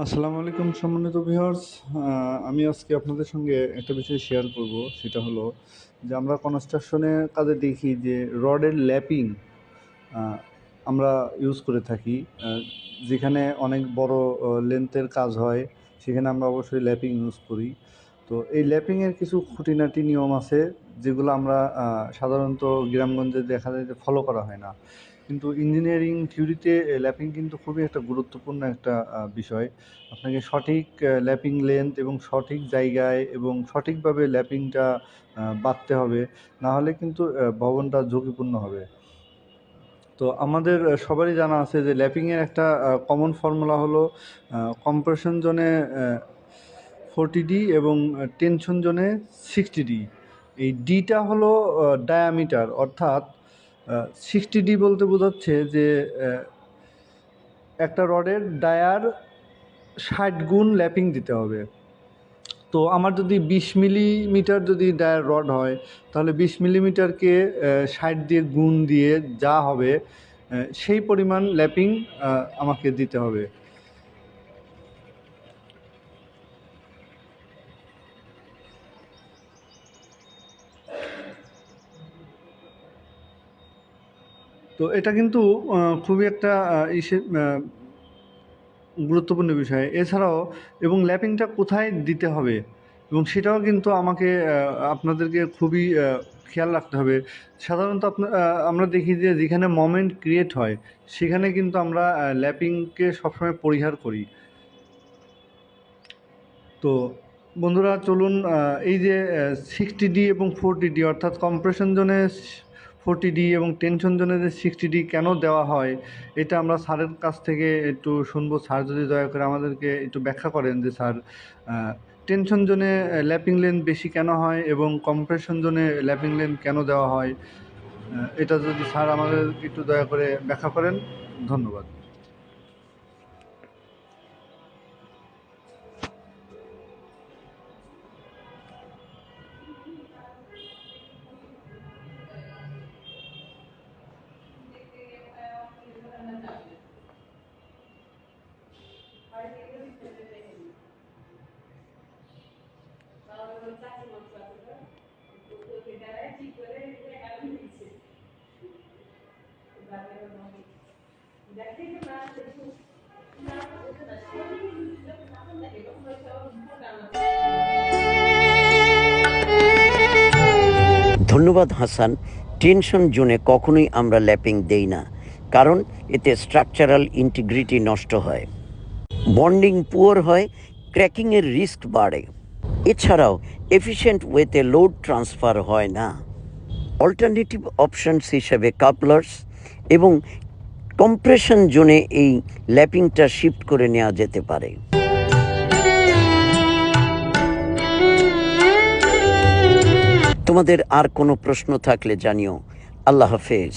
আসসালামু আলাইকুম সম্মানিত ভিউয়ার্স। আমি আজকে আপনাদের সঙ্গে একটা বিষয় শেয়ার করব। সেটা হলো যে আমরা কনস্ট্রাকশনের কাজে দেখি যে রডের ল্যাপিং আমরা ইউজ করে থাকি। যেখানে অনেক বড় লেন্থের কাজ হয় সেখানে আমরা অবশ্যই ল্যাপিং ইউজ করি। তো এই ল্যাপিংয়ের কিছু খুঁটিনাটি নিয়ম আছে যেগুলো আমরা সাধারণত গ্রামগঞ্জে দেখা যায় যে ফলো করা হয় না। কিন্তু ইঞ্জিনিয়ারিং থিওরিতে ল্যাপিং কিন্তু খুবই একটা গুরুত্বপূর্ণ একটা বিষয়। আপনাকে সঠিক ল্যাপিং লেন্থ এবং সঠিক জায়গায় এবং সঠিকভাবে ল্যাপিংটা বাঁধতে হবে। না হলে কিন্তু ভবনটা ঝুঁকিপূর্ণ হবে। তো আমাদের সবারই জানা আছে যে ল্যাপিংয়ের একটা কমন ফর্মুলা হলো কম্প্রেশন জোনে 40D এবং টেনশন জোনে 60D। এই ডিটা হলো ডায়ামিটার, অর্থাৎ 60D বলতে বোঝাচ্ছে যে একটা রডের ডায়ার 60 গুণ ল্যাপিং দিতে হবে। তো আমার যদি 20 মিলিমিটার যদি ডায়ার রড হয়, তাহলে 20 মিলিমিটারকে 60 দিয়ে গুণ দিয়ে যা হবে সেই পরিমাণ ল্যাপিং আমাকে দিতে হবে। তো এটা কিন্তু খুবই একটা গুরুত্বপূর্ণ বিষয়। এছাড়াও এবং ল্যাপিংটা কোথায় দিতে হবে এবং সেটাও কিন্তু আমাকে আপনাদেরকে খুবই খেয়াল রাখতে হবে। সাধারণত আমরা দেখি যে যেখানে মোমেন্ট ক্রিয়েট হয় সেখানে কিন্তু আমরা ল্যাপিংকে সবসময় পরিহার করি। তো বন্ধুরা চলুন, এই যে 60D এবং 40D অর্থাৎ কম্প্রেশন জোনে 40D এবং টেনশন জোনে যে 60D কেন দেওয়া হয়, এটা আমরা স্যারের কাছ থেকে একটু শুনবো। স্যার যদি দয়া করে আমাদেরকে একটু ব্যাখ্যা করেন যে স্যার, টেনশন জোনে ল্যাপিং লেন্থ বেশি কেন হয় এবং কম্প্রেশন জোনে ল্যাপিং লেন্থ কেন দেওয়া হয়, এটা যদি স্যার আমাদের একটু দয়া করে ব্যাখ্যা করেন, ধন্যবাদ। ধন্যবাদ হাসান। টেনশন জোনে কখনোই আমরা ল্যাপিং দেই না, কারণ এতে স্ট্রাকচারাল ইন্টিগ্রিটি নষ্ট হয়, বন্ডিং পুয়ার হয়, ক্র্যাকিংয়ের রিস্ক বাড়ে। এছাড়াও এফিশিয়েন্ট ওয়েতে লোড ট্রান্সফার হয় না। অল্টারনেটিভ অপশনস হিসেবে কাপলার্স এবং কম্প্রেশন জোনে এই ল্যাপিংটা শিফট করে নেওয়া যেতে পারে। তোমাদের আর কোনো প্রশ্ন থাকলে জানিও। আল্লাহ হাফেজ।